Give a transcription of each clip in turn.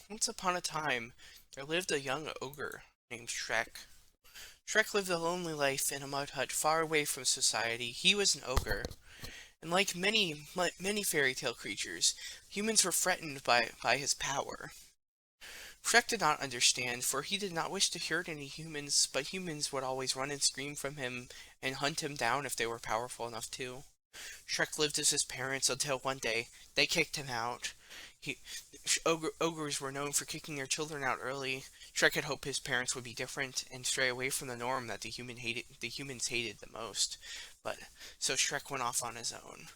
Once upon a time, there lived a young ogre named Shrek. Shrek lived a lonely life in a mud hut far away from society. He was an ogre, and like many fairy tale creatures, humans were threatened by his power. Shrek did not understand, for he did not wish to hurt any humans, but humans would always run and scream from him and hunt him down if they were powerful enough to. Shrek lived as his parents until one day they kicked him out. He, ogres were known for kicking their children out early. Shrek had hoped his parents would be different and stray away from the norm that the humans hated the most. But so Shrek went off on his own.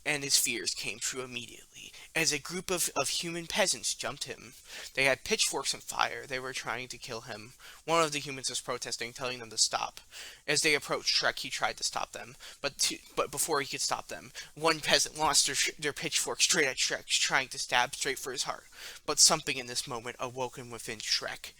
And his fears came true immediately, as a group of human peasants jumped him. They had pitchforks and fire. They were trying to kill him. One of the humans was protesting, telling them to stop. As they approached Shrek, he tried to stop them, but before he could stop them, one peasant launched their pitchfork straight at Shrek, trying to stab straight for his heart. But something in this moment awoken within Shrek,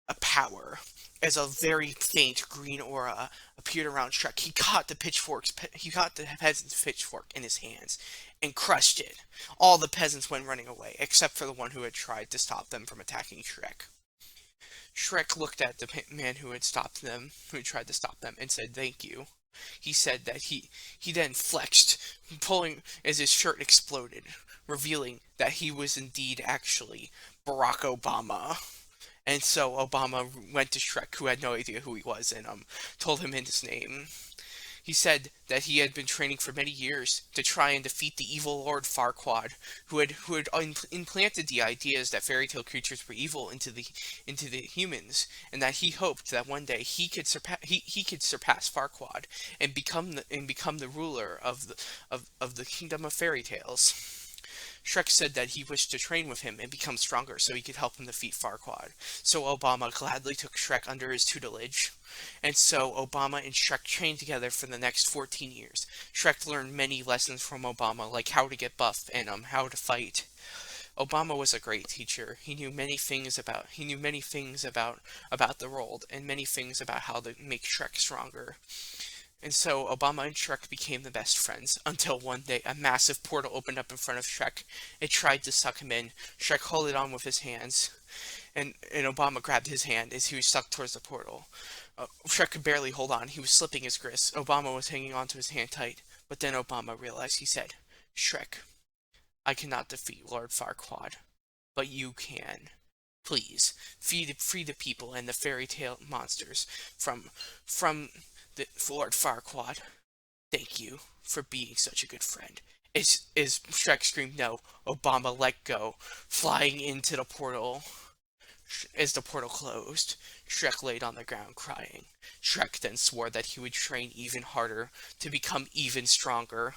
a power. As a very faint green aura appeared around Shrek, he caught the peasant's pitchfork in his hands and crushed it. All the peasants went running away, except for the one who had tried to stop them from attacking Shrek. Shrek looked at the man who had tried to stop them, and said, "Thank you." He said that he then flexed, pulling as his shirt exploded, revealing that he was indeed actually Barack Obama. And so Obama went to Shrek, who had no idea who he was, and told him his name. He said that he had been training for many years to try and defeat the evil Lord Farquaad, who had implanted the ideas that fairy tale creatures were evil into the humans, and that he hoped that one day he could surpass Farquaad and become the ruler of the kingdom of fairy tales. Shrek said that he wished to train with him and become stronger so he could help him defeat Farquaad. So Obama gladly took Shrek under his tutelage. And so Obama and Shrek trained together for the next 14 years. Shrek learned many lessons from Obama, like how to get buff and how to fight. Obama was a great teacher. He knew many things about the world and many things about how to make Shrek stronger. And so Obama and Shrek became the best friends until one day a massive portal opened up in front of Shrek. It tried to suck him in. Shrek held it on with his hands, and Obama grabbed his hand as he was sucked towards the portal. Shrek could barely hold on. He was slipping his grist. Obama was hanging onto his hand tight. But then Obama realized. He said, "Shrek, I cannot defeat Lord Farquaad, but you can. Please, free the people and the fairy tale monsters from the Lord Farquaad. Thank you for being such a good friend." As Shrek screamed no, Obama let go, flying into the portal. As the portal closed, Shrek laid on the ground crying. Shrek then swore that he would train even harder to become even stronger.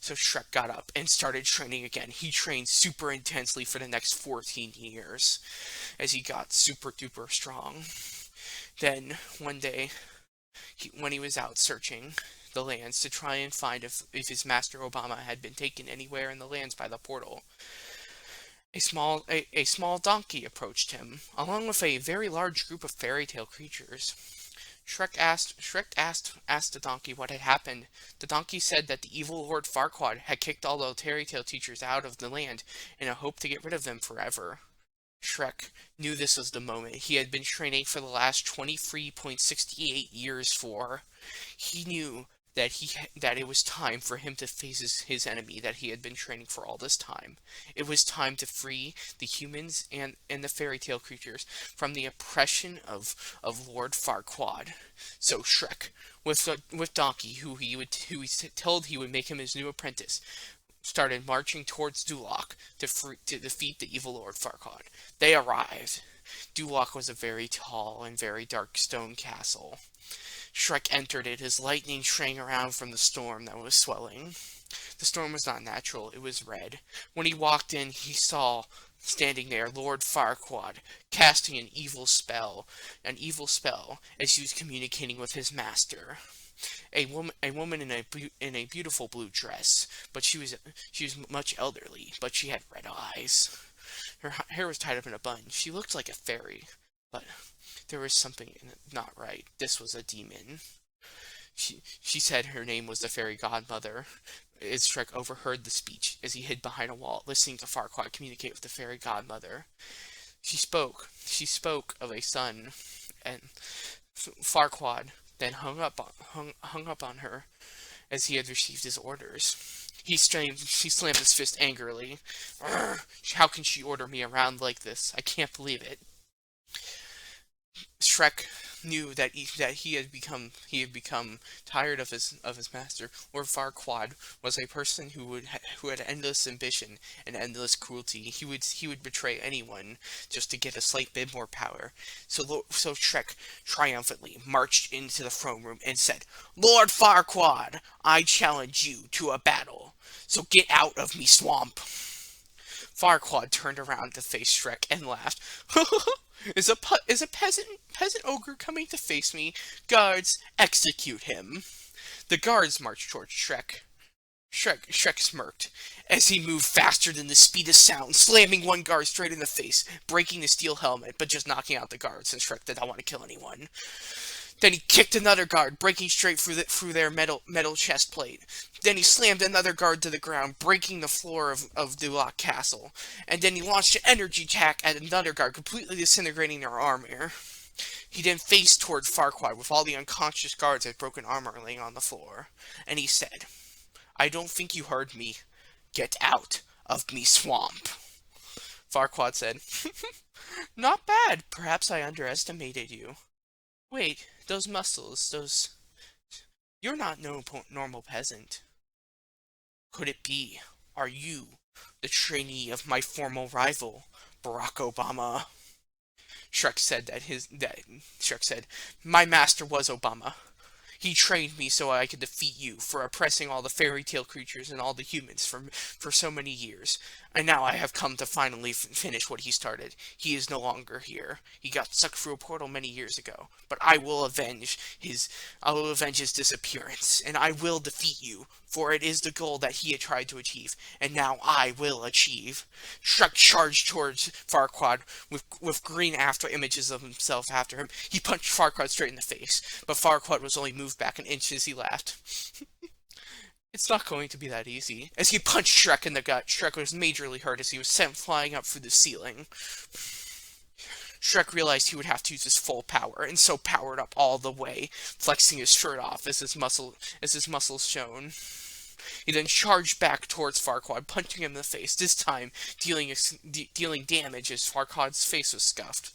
So Shrek got up and started training again. He trained super intensely for the next 14 years as he got super duper strong. Then, one day, when he was out searching the lands to try and find if his master Obama had been taken anywhere in the lands by the portal, a small donkey approached him, along with a very large group of fairy tale creatures. Shrek asked the donkey what had happened. The donkey said that the evil Lord Farquaad had kicked all the fairy tale teachers out of the land in a hope to get rid of them forever. Shrek knew this was the moment he had been training for the last 23.68 years for. He knew that it was time for him to face his enemy that he had been training for all this time. It was time to free the humans and the fairy tale creatures from the oppression of Lord Farquaad. So Shrek, with Donkey, who he told he would make him his new apprentice, started marching towards Duloc to defeat the evil Lord Farquaad. They arrived. Duloc was a very tall and very dark stone castle. Shrek entered it as lightning sprang around from the storm that was swelling. The storm was not natural, it was red. When he walked in, he saw, standing there, Lord Farquaad, casting an evil spell, as he was communicating with his master. A woman in a beautiful blue dress, but she was much elderly, but she had red eyes. Her hair was tied up in a bun. She looked like a fairy, but there was something not right. This was a demon. She said her name was the fairy godmother, as Shrek overheard the speech as he hid behind a wall, listening to Farquaad communicate with the fairy godmother. She spoke of a son, and Farquaad then hung up on her as he had received his orders. She slammed his fist angrily. How can she order me around like this? I can't believe it. Shrek knew that he had become tired of his master. Lord Farquaad was a person who had endless ambition and endless cruelty. He would betray anyone just to get a slight bit more power. So Shrek triumphantly marched into the throne room and said, "Lord Farquaad, I challenge you to a battle. So get out of me swamp." Farquaad turned around to face Shrek and laughed. Is a peasant ogre coming to face me? Guards, execute him. The guards marched towards Shrek. Shrek smirked as he moved faster than the speed of sound, slamming one guard straight in the face, breaking the steel helmet, but just knocking out the guards since Shrek did not want to kill anyone. Then he kicked another guard, breaking straight through their metal chest plate. Then he slammed another guard to the ground, breaking the floor of Duloc Castle. And then he launched an energy attack at another guard, completely disintegrating their armor. He then faced towards Farquaad with all the unconscious guards with broken armor laying on the floor. And he said, "I don't think you heard me. Get out of me swamp." Farquaad said, "Not bad. Perhaps I underestimated you. Wait, those muscles, those... You're not no normal peasant. Could it be? Are you the trainee of my former rival, Barack Obama?" Shrek said, "My master was Obama. He trained me so I could defeat you for oppressing all the fairy tale creatures and all the humans for so many years. And now I have come to finally finish what he started. He is no longer here. He got sucked through a portal many years ago. But I will avenge his disappearance, and I will defeat you, for it is the goal that he had tried to achieve, and now I will achieve." Shrek charged towards Farquaad with green after images of himself after him. He punched Farquaad straight in the face, but Farquaad was only moved back an inch as he laughed. It's not going to be that easy. As he punched Shrek in the gut, Shrek was majorly hurt as he was sent flying up through the ceiling. Shrek realized he would have to use his full power, and so powered up all the way, flexing his shirt off as his muscles shone. He then charged back towards Farquaad, punching him in the face, this time dealing damage as Farquaad's face was scuffed.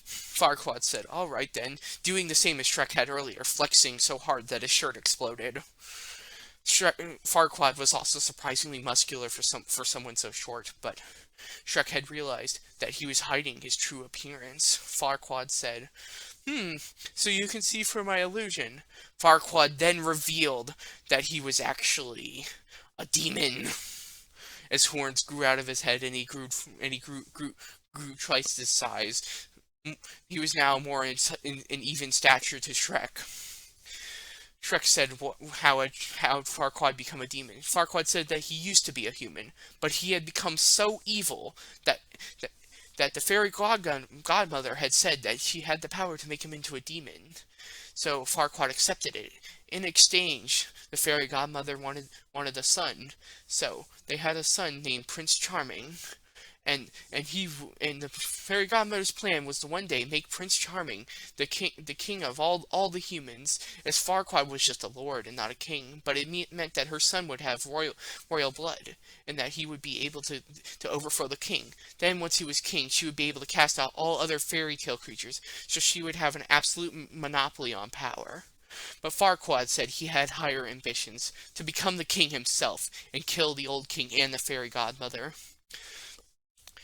Farquaad said, "All right then," doing the same as Shrek had earlier, flexing so hard that his shirt exploded. Farquaad was also surprisingly muscular for someone so short, but Shrek had realized that he was hiding his true appearance. Farquaad said, "So you can see through my illusion." Farquaad then revealed that he was actually a demon, as horns grew out of his head and he grew twice his size. He was now more in even stature to Shrek. Shrek said how Farquaad become a demon. Farquaad said that he used to be a human, but he had become so evil that the fairy godmother had said that she had the power to make him into a demon. So Farquaad accepted it. In exchange, the fairy godmother wanted a son, so they had a son named Prince Charming. And the fairy godmother's plan was to one day make Prince Charming the king of all the humans, as Farquaad was just a lord and not a king. But it meant that her son would have royal blood, and that he would be able to overthrow the king. Then once he was king, she would be able to cast out all other fairy tale creatures, so she would have an absolute monopoly on power. But Farquaad said he had higher ambitions, to become the king himself and kill the old king and the fairy godmother.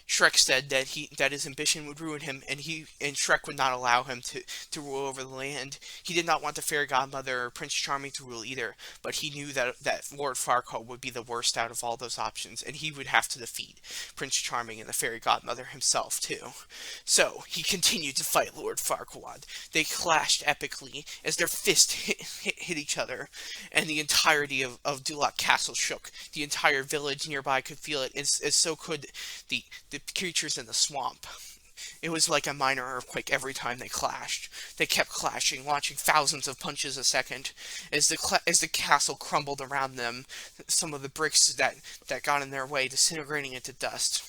Shrek said that his ambition would ruin him, and Shrek would not allow him to rule over the land. He did not want the fairy godmother or Prince Charming to rule either, but he knew that Lord Farquaad would be the worst out of all those options, and he would have to defeat Prince Charming and the fairy godmother himself too. So he continued to fight Lord Farquaad. They clashed epically as their fists hit each other, and the entirety of Duloc Castle shook. The entire village nearby could feel it, as so could the creatures in the swamp. It was like a minor earthquake every time they clashed. They kept clashing, launching thousands of punches a second. As the castle crumbled around them, some of the bricks that got in their way disintegrating into dust.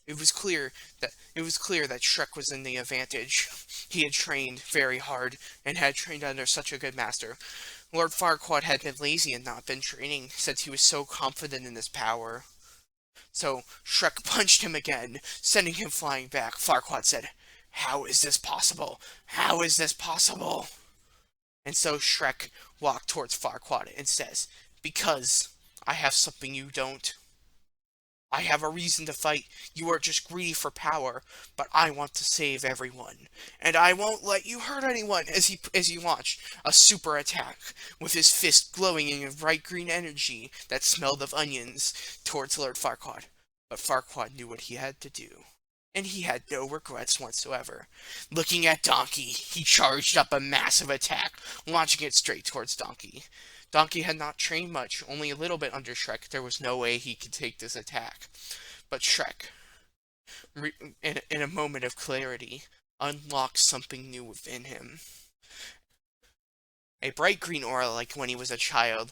It was clear that Shrek was in the advantage. He had trained very hard and had trained under such a good master. Lord Farquaad had been lazy and not been training since he was so confident in his power. So Shrek punched him again, sending him flying back. Farquaad said, "How is this possible? How is this possible?" And so Shrek walked towards Farquaad and says, "Because I have something you don't. I have a reason to fight. You are just greedy for power, but I want to save everyone. And I won't let you hurt anyone," as he launched a super attack, with his fist glowing in a bright green energy that smelled of onions towards Lord Farquaad. But Farquaad knew what he had to do, and he had no regrets whatsoever. Looking at Donkey, he charged up a massive attack, launching it straight towards Donkey. Donkey had not trained much, only a little bit under Shrek. There was no way he could take this attack. But Shrek, in a moment of clarity, unlocked something new within him. A bright green aura, like when he was a child,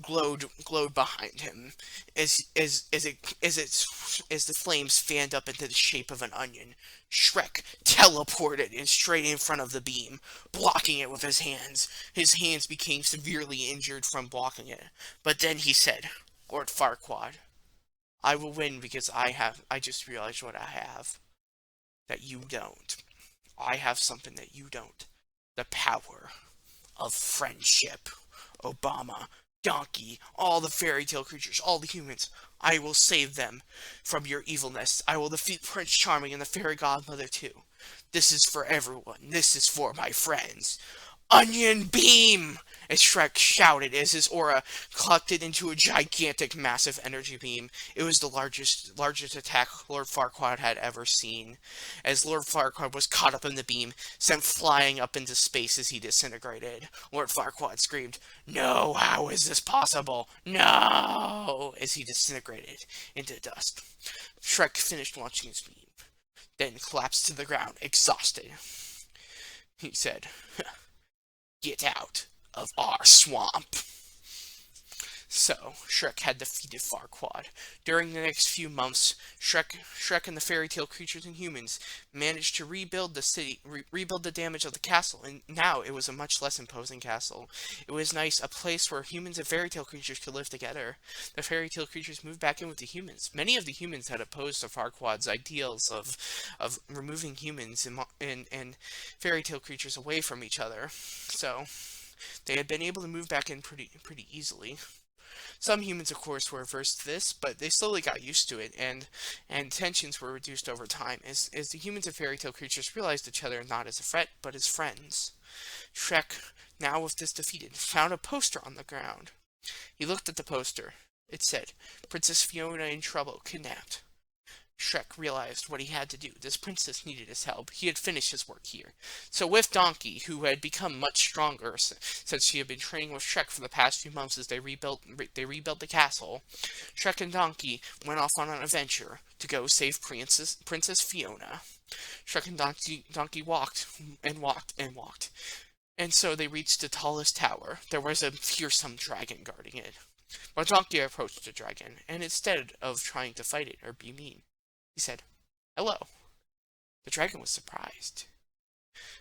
glowed behind him as the flames fanned up into the shape of an onion. Shrek teleported in straight in front of the beam, blocking it with his hands. His hands became severely injured from blocking it. But then he said, "Lord Farquaad, I will win because I just realized what I have that you don't. I have something that you don't. The power of friendship. Obama, Donkey, all the fairy tale creatures, all the humans. I will save them from your evilness. I will defeat Prince Charming and the fairy godmother too. This is for everyone. This is for my friends. Onion beam!" as Shrek shouted as his aura collected into a gigantic, massive energy beam. It was the largest attack Lord Farquaad had ever seen. As Lord Farquaad was caught up in the beam, sent flying up into space as he disintegrated, Lord Farquaad screamed, "No, how is this possible? No!" as he disintegrated into dust. Shrek finished launching his beam, then collapsed to the ground, exhausted. He said, "Get out of our swamp." So, Shrek had defeated Farquaad. During the next few months, Shrek and the fairy tale creatures and humans managed to rebuild the city, rebuild the damage of the castle, and now it was a much less imposing castle. It was nice, a place where humans and fairy tale creatures could live together. The fairy tale creatures moved back in with the humans. Many of the humans had opposed to Farquaad's ideals of removing humans and fairy tale creatures away from each other. So, they had been able to move back in pretty easily. Some humans, of course, were averse to this, but they slowly got used to it, and tensions were reduced over time, as the humans and fairy tale creatures realized each other not as a threat, but as friends. Shrek, now with this defeated, found a poster on the ground. He looked at the poster. It said, "Princess Fiona in trouble, kidnapped." Shrek realized what he had to do. This princess needed his help. He had finished his work here. So with Donkey, who had become much stronger since she had been training with Shrek for the past few months as they rebuilt the castle, Shrek and Donkey went off on an adventure to go save Princess Fiona. Shrek and Donkey walked and walked and walked. And so they reached the tallest tower. There was a fearsome dragon guarding it. But Donkey approached the dragon, and instead of trying to fight it or be mean, he said, "Hello." The dragon was surprised.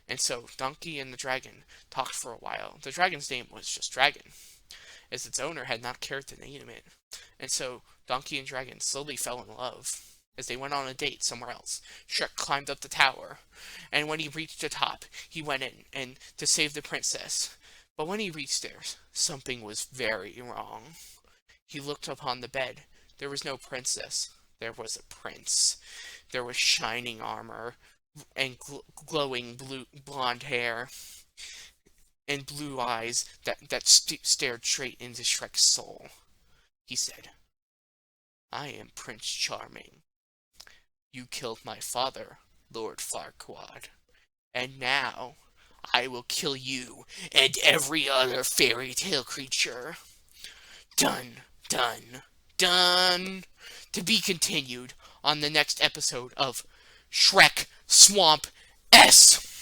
And so Donkey and the dragon talked for a while. The dragon's name was just Dragon, as its owner had not cared to name it. And so Donkey and Dragon slowly fell in love. As they went on a date somewhere else, Shrek climbed up the tower, and when he reached the top, he went in and to save the princess. But when he reached there, something was very wrong. He looked upon the bed. There was no princess. There was a prince. There was shining armor and glowing blonde hair and blue eyes that stared straight into Shrek's soul. He said, "I am Prince Charming. You killed my father, Lord Farquaad, and now I will kill you and every other fairy tale creature. Done, done, done." To be continued on the next episode of Shrek Swamp S.